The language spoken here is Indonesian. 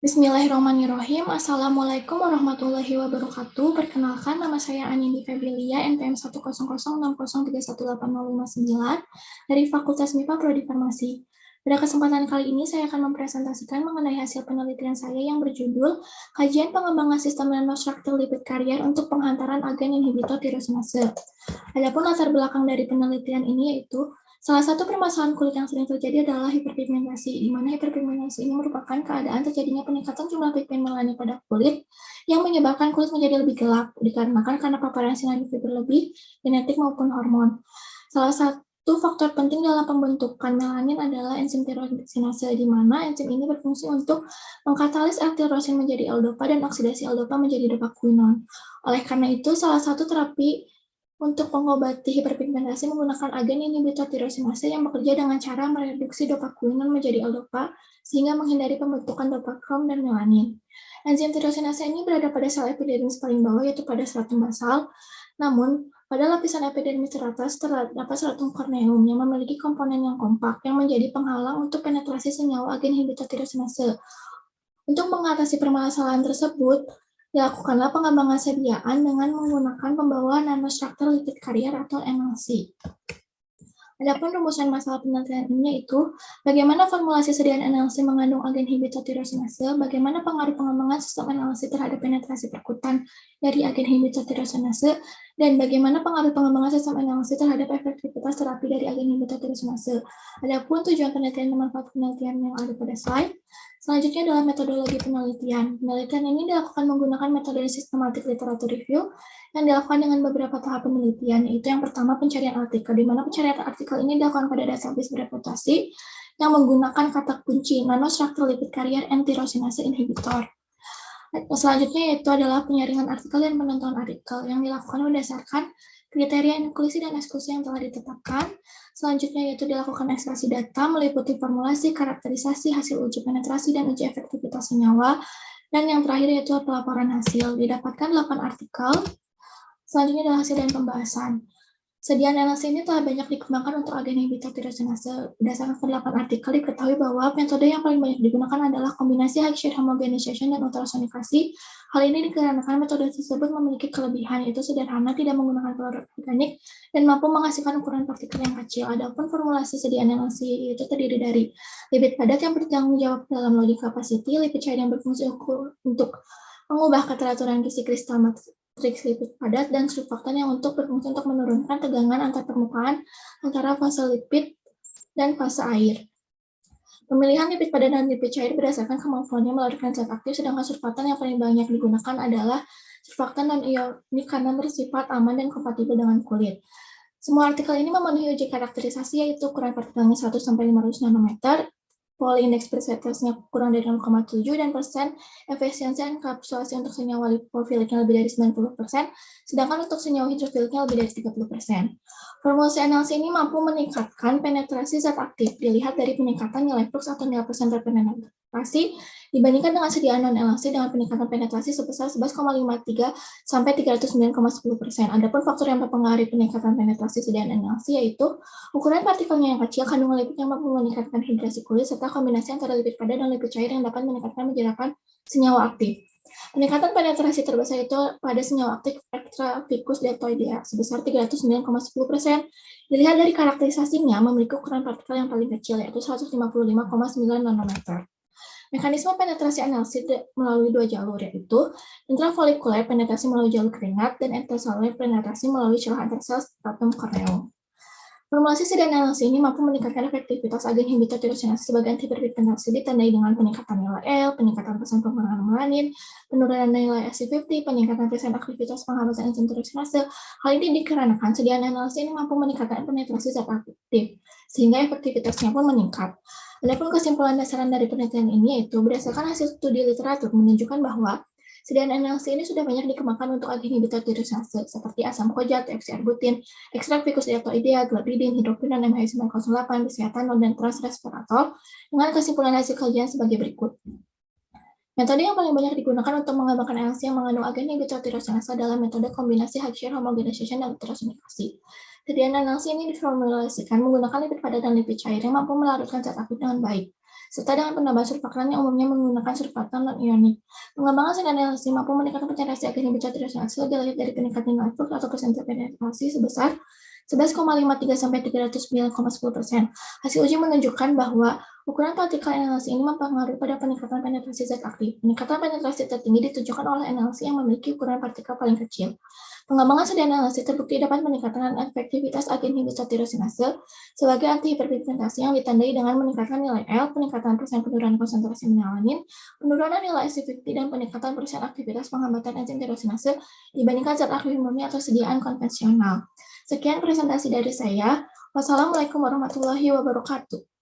Bismillahirrahmanirrahim. Assalamualaikum warahmatullahi wabarakatuh. Perkenalkan, nama saya Anindi Febrilia, NPM 1006031318059 dari Fakultas MIPA Prodi Farmasi. Pada kesempatan kali ini, saya akan mempresentasikan mengenai hasil penelitian saya yang berjudul Kajian Pengembangan Sistem Nanostruktur Lipid Karier untuk Penghantaran Agen Inhibitor Tirosinase. Adapun latar belakang dari penelitian ini yaitu salah satu permasalahan kulit yang sering terjadi adalah hiperpigmentasi, di mana hiperpigmentasi ini merupakan keadaan terjadinya peningkatan jumlah pigmen melanin pada kulit yang menyebabkan kulit menjadi lebih gelap, dikarenakan karena paparan sinar UV berlebih, genetik maupun hormon. Salah satu faktor penting dalam pembentukan melanin adalah enzim tirosinase, di mana enzim ini berfungsi untuk mengkatalis L-tirosin menjadi L-dopa dan oksidasi L-dopa menjadi dopaquinon. Oleh karena itu, salah satu terapi untuk mengobati hiperpigmentasi menggunakan agen inhibitor tirosinase yang bekerja dengan cara mereduksi dopaquinon menjadi L-dopa sehingga menghindari pembentukan dopakrom dan melanin. Enzim tirosinase ini berada pada sel epidermis paling bawah yaitu pada stratum basal. Namun, pada lapisan epidermis teratas terdapat stratum corneum yang memiliki komponen yang kompak yang menjadi penghalang untuk penetrasi senyawa agen inhibitor tirosinase. Untuk mengatasi permasalahan tersebut, dilakukanlah pengembangan sediaan dengan menggunakan pembawa nanostruktur lipid karier atau NLC. Adapun rumusan masalah penelitian ini yaitu bagaimana formulasi sediaan NLC mengandung agen inhibitor tirosinase, bagaimana pengaruh pengembangan sistem NLC terhadap penetrasi perkutan dari agen inhibitor tirosinase, dan bagaimana pengaruh pengembangan sistem NLC terhadap efektivitas terapi dari agen inhibitor tirosinase. Adapun tujuan penelitian dan manfaat penelitian yang ada pada slide. Selanjutnya adalah metodologi penelitian. Penelitian ini dilakukan menggunakan metode sistematik literatur review yang dilakukan dengan beberapa tahap penelitian, yaitu yang pertama pencarian artikel, di mana pencarian artikel ini dilakukan pada database bereputasi yang menggunakan kata kunci nanostruktur lipid karier and tirosinase inhibitor. Selanjutnya yaitu adalah penyaringan artikel dan penentuan artikel yang dilakukan berdasarkan kriteria inklusi dan eksklusi yang telah ditetapkan. Selanjutnya yaitu dilakukan ekstraksi data meliputi formulasi, karakterisasi, hasil uji penetrasi, dan uji efektivitas senyawa. Dan yang terakhir yaitu pelaporan hasil. Didapatkan 8 artikel. Selanjutnya adalah hasil dan pembahasan. Sediaan NLC ini telah banyak dikembangkan untuk agen inhibitor tirosinase. Berdasarkan ke-8 artikel diketahui bahwa metode yang paling banyak digunakan adalah kombinasi high chain homogenization dan ultrasonikasi. Hal ini dikarenakan metode tersebut memiliki kelebihan, yaitu sederhana, tidak menggunakan pelarut organik, dan mampu menghasilkan ukuran partikel yang kecil. Adapun formulasi sediaan NLC itu terdiri dari lipid padat yang bertanggung jawab dalam loading capacity, lipid cair yang berfungsi untuk mengubah keteraturan gizi kristal matriks lipid padat, dan surfaktan yang berfungsi untuk menurunkan tegangan antar permukaan antara fase lipid dan fase air. Pemilihan lipid padat dan lipid cair berdasarkan kemampuannya melarikan zat aktif, sedangkan surfaktan yang paling banyak digunakan adalah surfaktan non-ionik karena bersifat aman dan kompatibel dengan kulit. Semua artikel ini memenuhi uji karakterisasi, yaitu ukuran partikelnya 100-500 nanometer, Pauli indeks precipitasnya kurang dari 0,7 dan persen efisiensi enkapsulasi untuk senyawa lipofiliknya lebih dari 90%, sedangkan untuk senyawa hidrofiliknya lebih dari 30%. Formulasi NLC ini mampu meningkatkan penetrasi zat aktif, dilihat dari peningkatan nilai flux atau nilai persentase penetrasi dibandingkan dengan sediaan non-NLC dengan peningkatan penetrasi sebesar 11,53 sampai 309,10%. Adapun faktor yang mempengaruhi peningkatan penetrasi sediaan NLC yaitu ukuran partikelnya yang kecil, kandungan lipid yang mampu meningkatkan hidrasi kulit, serta kombinasi antara lipid padat dan lipid cair yang dapat meningkatkan menjerakan senyawa aktif. Peningkatan penetrasi terbesar itu pada senyawa aktif Extraficus deltoidea sebesar 309,10%. Dilihat dari karakterisasinya memiliki ukuran partikel yang paling kecil yaitu 155,9 nanometer. Mekanisme penetrasi NLC melalui dua jalur, yaitu intrafolikuler penetrasi melalui jalur keringat dan intraseluler penetrasi melalui celah antarsel stratum corneum. Formulasi sediaan NLC ini mampu meningkatkan efektivitas agen inhibitor tirosinase sebagai antipigmentasi ditandai dengan peningkatan nilai L, peningkatan persen pengurangan melanin, penurunan nilai SC50, peningkatan persen aktivitas penghalusan enzim tirosinase. Hal ini dikarenakan sediaan NLC ini mampu meningkatkan penetrasi zat aktif, sehingga efektivitasnya pun meningkat. Adapun kesimpulan dasaran dari penelitian ini yaitu berdasarkan hasil studi literatur menunjukkan bahwa sediaan NLC ini sudah banyak dikembangkan untuk agen inhibitor tirosinase seperti asam kojat, deoksiributrin, ekstrak ficus deltoidea, glargidin, hidroquinon, MH908, bisetanol, dan transresveratrol dengan kesimpulan hasil kajian sebagai berikut. Metode yang paling banyak digunakan untuk mengembangkan NLC yang mengandung agen inhibitor tirosinase adalah metode kombinasi high chain homogenization dan ultrasonikasi. Sediaan NLC ini diformulasikan menggunakan lipid padat dan lipid cair yang mampu melarutkan zat aktif dengan baik. serta dengan penambahan surfaktan yang umumnya menggunakan surfaktan non-ionik. Pengembangan zat analisis mampu meningkatkan penetrasi agen inhibitor tirosinase dilihat dari peningkatan nilai flux atau persentase penetrasi sebesar 11,53 sampai 309,10%. Hasil uji menunjukkan bahwa ukuran partikel NLC ini mempengaruhi pada peningkatan penetrasi zat aktif. Peningkatan penetrasi tertinggi ditunjukkan oleh NLC yang memiliki ukuran partikel paling kecil. Pengembangan studi analisis terbukti dapat meningkatkan efektivitas agen inhibitor tirosinase sebagai antihiperpigmentasi yang ditandai dengan meningkatkan nilai L, peningkatan persen penurunan konsentrasi melanin, penurunan nilai activity, dan peningkatan persen aktivitas penghambatan enzim tirosinase dibandingkan zat aktif murni atau sediaan konvensional. Sekian presentasi dari saya. Wassalamualaikum warahmatullahi wabarakatuh.